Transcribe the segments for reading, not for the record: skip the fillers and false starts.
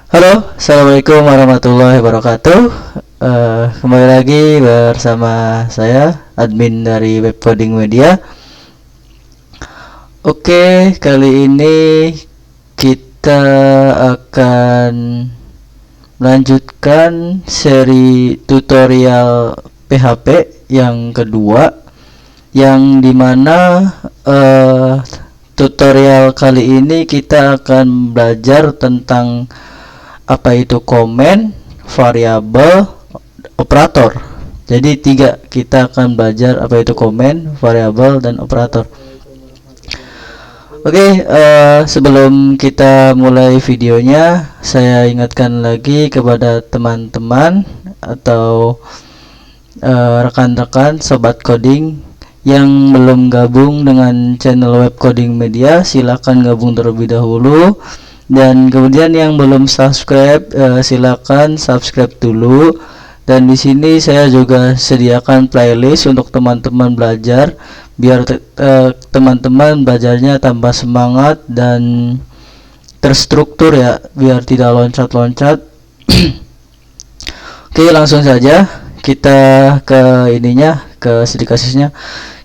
Halo, assalamualaikum warahmatullahi wabarakatuh. Kembali lagi bersama saya, admin dari Web Coding Media. Oke, kali ini kita akan melanjutkan seri tutorial PHP yang kedua, yang dimana tutorial kali ini kita akan belajar tentang apa itu komen, variabel, operator. Jadi kita akan belajar apa itu komen, variabel, dan operator. Oke, sebelum kita mulai videonya, saya ingatkan lagi kepada teman-teman atau rekan-rekan sobat coding yang belum gabung dengan channel Web Coding Media, silakan gabung terlebih dahulu. Dan kemudian yang belum subscribe, silakan subscribe dulu. Dan di sini saya juga sediakan playlist untuk teman-teman belajar, biar teman-teman belajarnya tambah semangat dan terstruktur ya, biar tidak loncat-loncat. Oke, langsung saja kita ke ininya, ke studi kasusnya.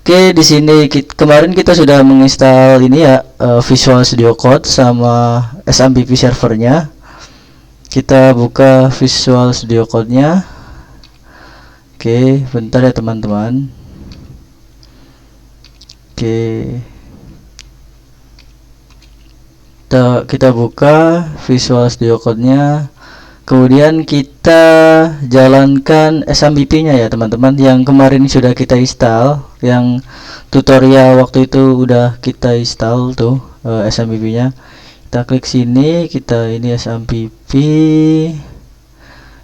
Oke, di sini kemarin kita sudah menginstal ini ya, Visual Studio Code sama SMPP servernya. Kita buka Visual Studio Code-nya. Oke, bentar ya teman-teman. Oke, kita buka Visual Studio Code-nya. Kemudian kita jalankan SMPP-nya ya teman-teman, yang kemarin sudah kita install, yang tutorial waktu itu udah kita install tuh SMPP-nya. Kita klik sini, kita ini SMPP.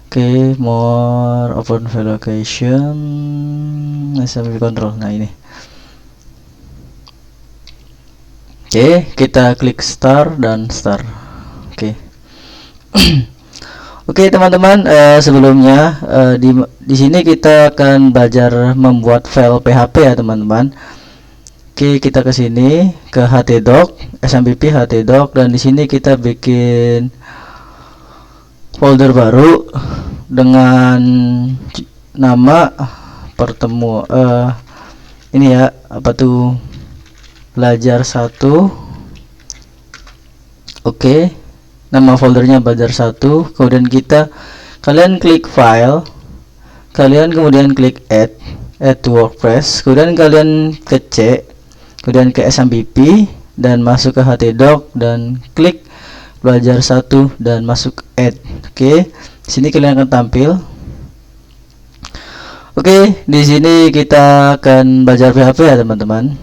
Oke, more, open file location, SMPP control. Nah ini. Oke, kita klik start dan start. Oke. Oke teman-teman, sebelumnya di sini kita akan belajar membuat file PHP ya teman-teman. Oke, kita ke sini ke htdoc, SMPP htdoc, dan di sini kita bikin folder baru dengan nama ini ya, apa tuh, belajar 1. Oke. Nama foldernya belajar 1. Kemudian kalian klik file, kalian kemudian klik add to WordPress, kemudian kalian ke C, kemudian ke SMPP dan masuk ke htdoc dan klik belajar 1 dan masuk add. Oke, sini kalian akan tampil. Oke, di sini kita akan belajar PHP ya teman-teman,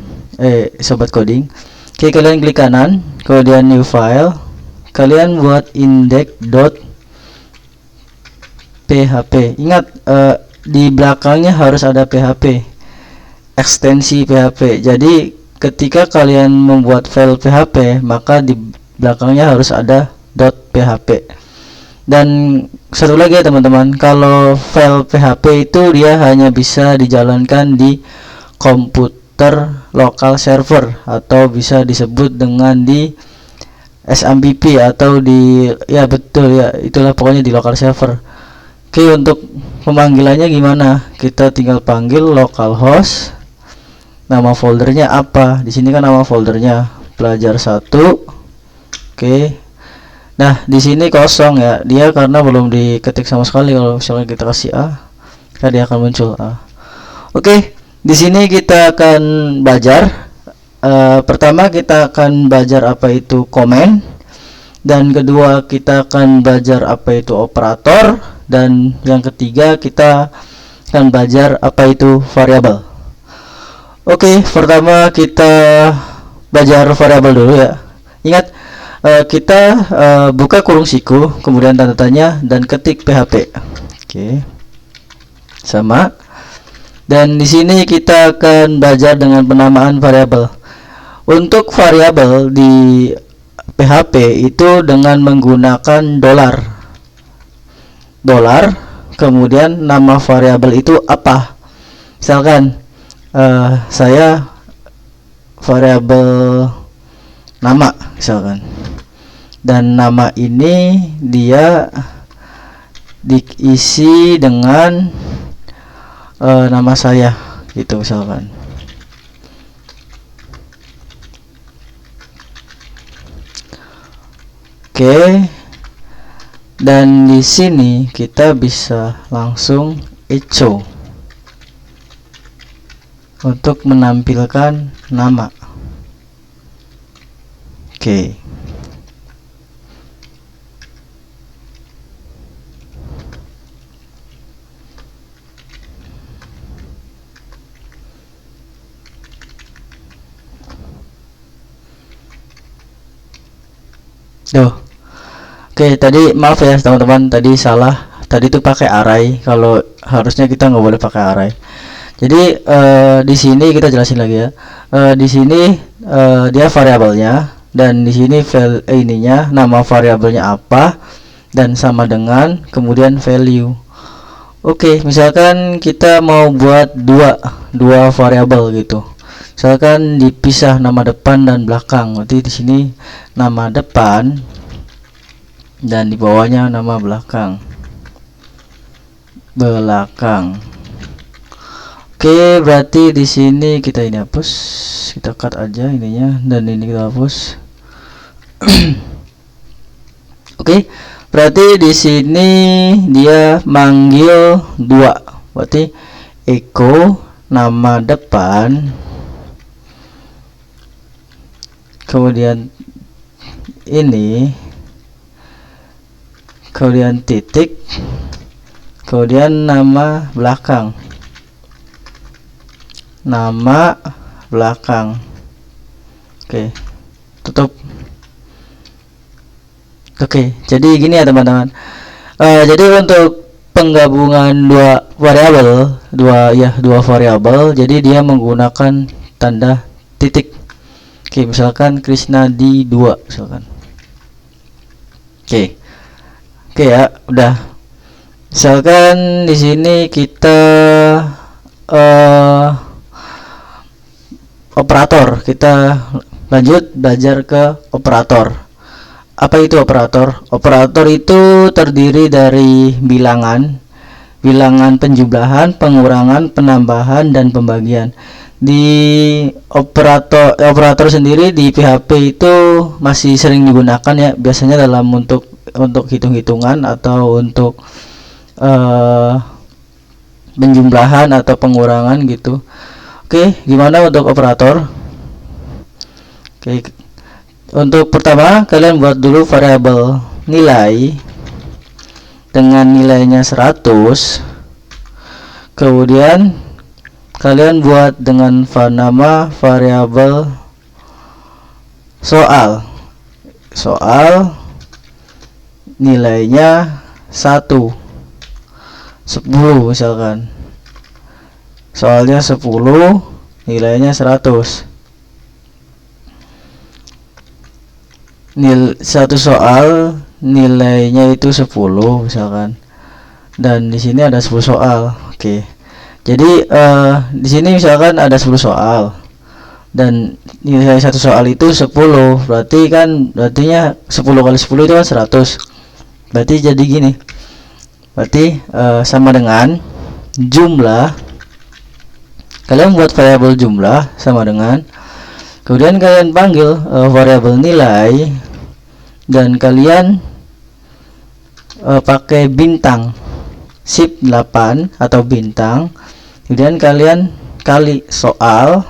sobat coding. Oke, kalian klik kanan, kemudian new file. Kalian buat index.php. Ingat, di belakangnya harus ada PHP, ekstensi PHP. Jadi ketika kalian membuat file PHP, maka di belakangnya harus ada .php. Dan satu lagi ya teman-teman, kalau file PHP itu dia hanya bisa dijalankan di komputer lokal server, atau bisa disebut dengan di SMPP, atau di, ya betul ya, itulah pokoknya di local server. Oke, untuk pemanggilannya gimana? Kita tinggal panggil localhost. Nama foldernya apa? Di sini kan nama foldernya belajar 1. Oke. Nah, di sini kosong ya, dia karena belum diketik sama sekali. Kalau misalnya kita kasih A, kan dia akan muncul A. Oke, di sini kita akan belajar. Pertama kita akan belajar apa itu komen, dan kedua kita akan belajar apa itu operator, dan yang ketiga kita akan belajar apa itu variabel. Oke, pertama kita belajar variabel dulu ya. Ingat, kita buka kurung siku, kemudian tanda tanya, dan ketik PHP. Oke, sama. Dan di sini kita akan belajar dengan penamaan variabel. Untuk variabel di PHP itu dengan menggunakan dolar, kemudian nama variabel itu apa. Misalkan saya variabel nama misalkan, dan nama ini dia diisi dengan nama saya gitu misalkan. Oke, dan di sini kita bisa langsung echo untuk menampilkan nama. Oke. Oke, tadi maaf ya teman-teman, tadi salah. Tadi tuh pakai array, kalau harusnya kita nggak boleh pakai array. Jadi di sini kita jelasin lagi ya. Di sini dia variabelnya, dan di sini ininya nama variabelnya apa, dan sama dengan kemudian value. Oke, misalkan kita mau buat dua variabel gitu. Misalkan dipisah nama depan dan belakang. Berarti di sini nama depan dan di bawahnya nama belakang. Oke, berarti di sini kita ini hapus, kita cut aja ininya, dan ini kita hapus. Oke, berarti di sini dia manggil dua, berarti echo nama depan, kemudian ini, kemudian titik, kemudian nama belakang. Oke, tutup. Oke, jadi gini ya teman-teman. Jadi untuk penggabungan dua variabel, jadi dia menggunakan tanda titik. Oke, misalkan Krishna di 2 misalkan. Oke ya, udah. Misalkan di sini kita operator, kita lanjut belajar ke operator. Apa itu operator? Operator itu terdiri dari bilangan penjumlahan, pengurangan, penambahan, dan pembagian. Di operator sendiri di PHP itu masih sering digunakan ya, biasanya dalam untuk hitung-hitungan atau untuk penjumlahan atau pengurangan gitu. Oke, gimana untuk operator? Oke, untuk pertama kalian buat dulu variabel nilai dengan nilainya 100. Kemudian kalian buat dengan nama variabel soal nilainya 10 misalkan. Soalnya 10, nilainya 100. Satu soal nilainya itu 10 misalkan. Dan di sini ada 10 soal. Oke. Jadi di sini misalkan ada 10 soal. Dan nilai satu soal itu 10. Berartinya 10 kali 10 itu kan 100. Berarti jadi gini. Berarti sama dengan jumlah. Kalian buat variabel jumlah sama dengan, kemudian kalian panggil variabel nilai, dan kalian pakai bintang shift 8 atau bintang, kemudian kalian kali soal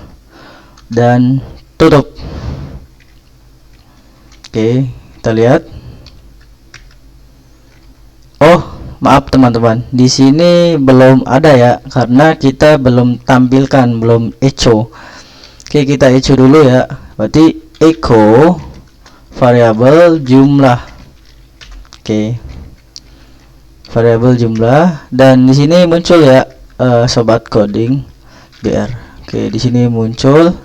dan tutup. Oke, kita lihat. Maaf teman-teman, di sini belum ada ya, karena kita belum tampilkan, belum echo. Oke, kita echo dulu ya. Berarti echo variabel jumlah. Oke, variabel jumlah, dan di sini muncul ya sobat coding BR. Oke, di sini muncul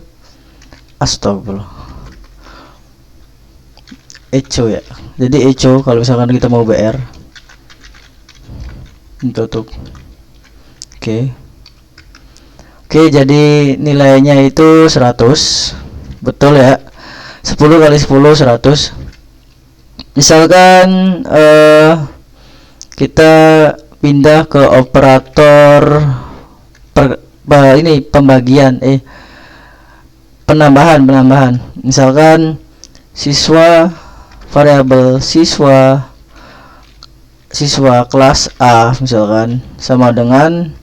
astagfirullah echo ya. Jadi echo kalau misalkan kita mau BR, tutup. Oke, jadi nilainya itu 100. Betul ya, 10 kali 10 100. Misalkan kita pindah ke operator ini pembagian penambahan. Misalkan variabel siswa kelas A misalkan sama dengan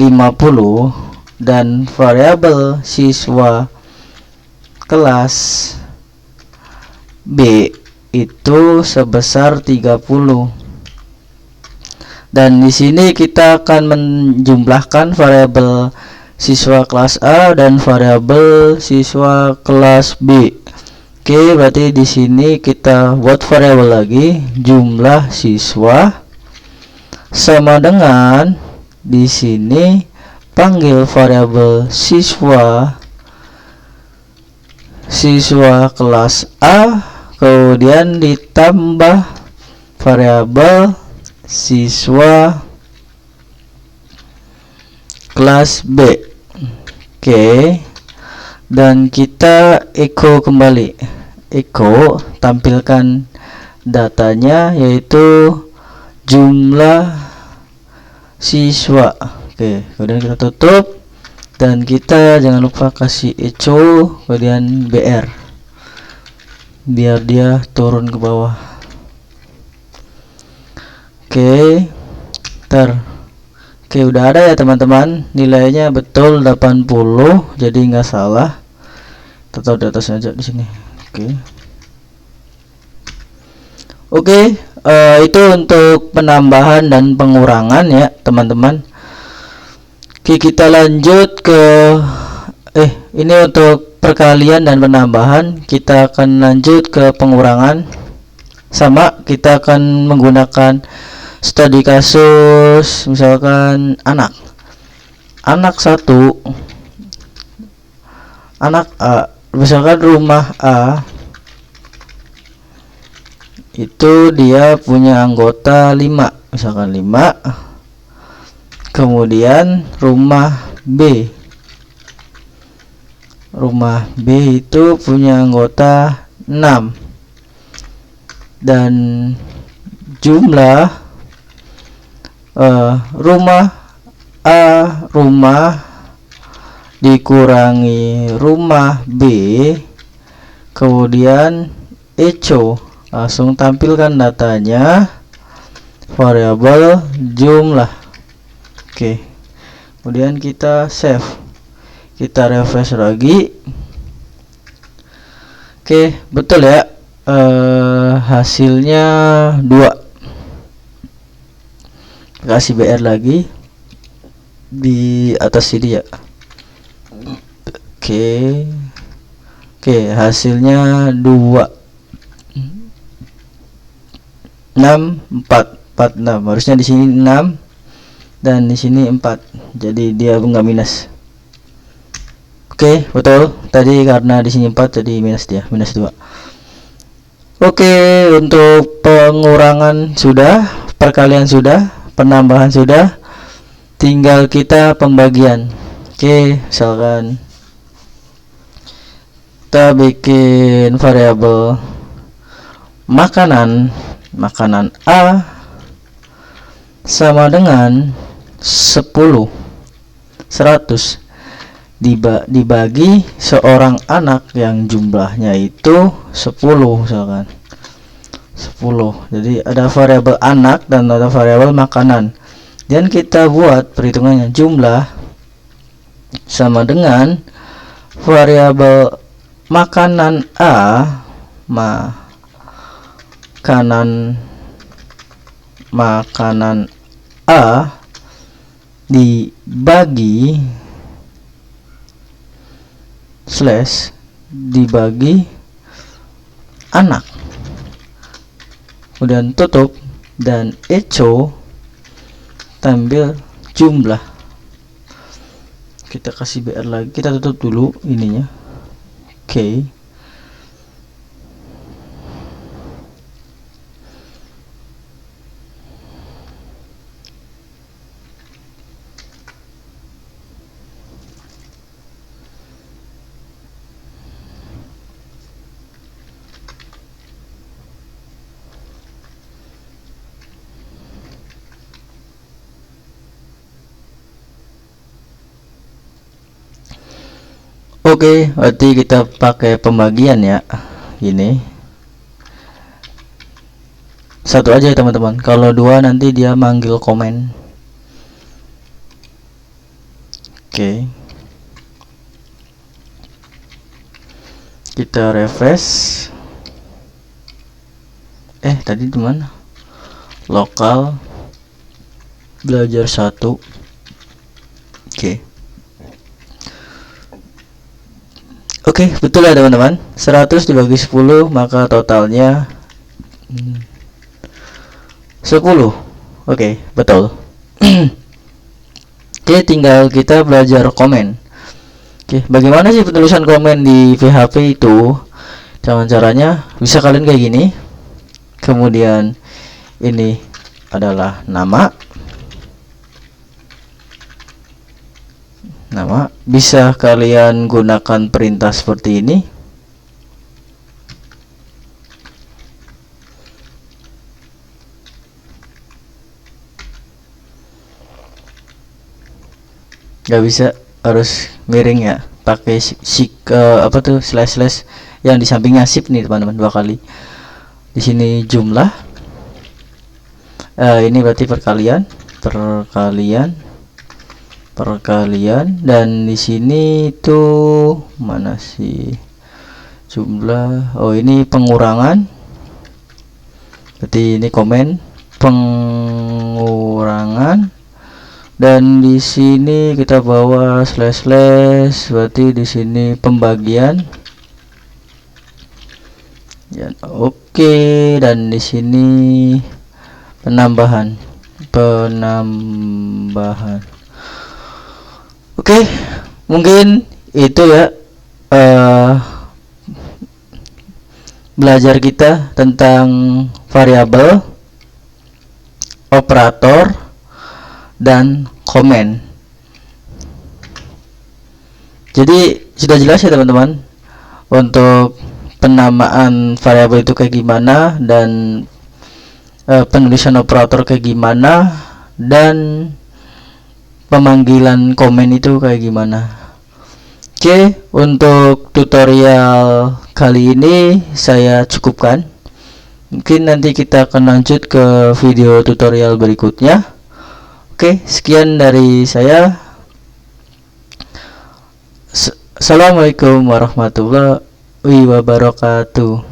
50 dan variabel siswa kelas B itu sebesar 30. Dan di sini kita akan menjumlahkan variabel siswa kelas A dan variabel siswa kelas B. Oke, berarti di sini kita buat variabel lagi jumlah siswa sama dengan di sini panggil variabel siswa kelas A, kemudian ditambah variabel siswa kelas B. Oke, dan kita echo kembali, tampilkan datanya yaitu jumlah siswa. Oke, kemudian kita tutup dan kita jangan lupa kasih echo kemudian BR biar dia turun ke bawah. Oke, udah ada ya teman-teman, nilainya betul 80, jadi nggak salah. Tetap di atas aja di sini. Oke, itu untuk penambahan dan pengurangan ya teman-teman. Oke, kita lanjut ke ini untuk perkalian dan penambahan. Kita akan lanjut ke pengurangan. Sama, kita akan menggunakan studi kasus misalkan anak A, misalkan rumah A itu dia punya anggota 5, misalkan 5. Kemudian rumah B itu punya anggota 6, dan jumlah rumah dikurangi rumah B, kemudian echo, langsung tampilkan datanya variabel jumlah. Oke, kemudian kita save, kita refresh lagi. Oke, betul ya, hasilnya 2. Kasih BR lagi di atas sini ya. Oke, hasilnya 2 6 4 6. Harusnya di sini 6 dan di sini 4, jadi dia nggak minus. Oke, betul. Tadi karena di sini 4 jadi minus, dia minus 2. Oke, untuk pengurangan sudah, perkalian sudah, penambahan sudah, tinggal kita pembagian. Oke, misalkan kita bikin variabel makanan A sama dengan 100 dibagi seorang anak yang jumlahnya itu 10, misalkan 10. Jadi ada variabel anak dan ada variabel makanan, dan kita buat perhitungannya jumlah sama dengan variabel makanan A makanan A dibagi dibagi anak, kemudian tutup dan echo tampil jumlah. Kita kasih BR lagi, kita tutup dulu ininya. Oke. Oke, berarti kita pakai pembagian ya. Ini satu aja ya teman-teman. Kalau dua nanti dia manggil komen. Oke, kita refresh. Tadi di mana? Lokal belajar 1. Oke, betul ya teman-teman. 100 dibagi 10 maka totalnya 10. Oke, betul. Oke, tinggal kita belajar komen. Oke, bagaimana sih penulisan komen di PHP itu? Caranya bisa kalian kayak gini. Kemudian ini adalah nama, bisa kalian gunakan perintah seperti ini. Gak bisa, harus miring ya, pakai slash yang di sampingnya shift nih teman-teman, 2 kali. Di sini jumlah, ini berarti perkalian, dan di sini itu mana sih jumlah? Oh, ini pengurangan, berarti ini komen pengurangan, dan di sini kita bawa slash, berarti di sini pembagian ya. Oke, dan di sini penambahan. Oke, mungkin itu ya belajar kita tentang variabel, operator, dan komen. Jadi sudah jelas ya teman-teman untuk penamaan variabel itu kayak gimana, dan penulisan operator kayak gimana, dan pemanggilan komen itu kayak gimana. Oke, untuk tutorial kali ini saya cukupkan. Mungkin nanti kita akan lanjut ke video tutorial berikutnya. Oke, sekian dari saya. Assalamualaikum warahmatullahi wabarakatuh.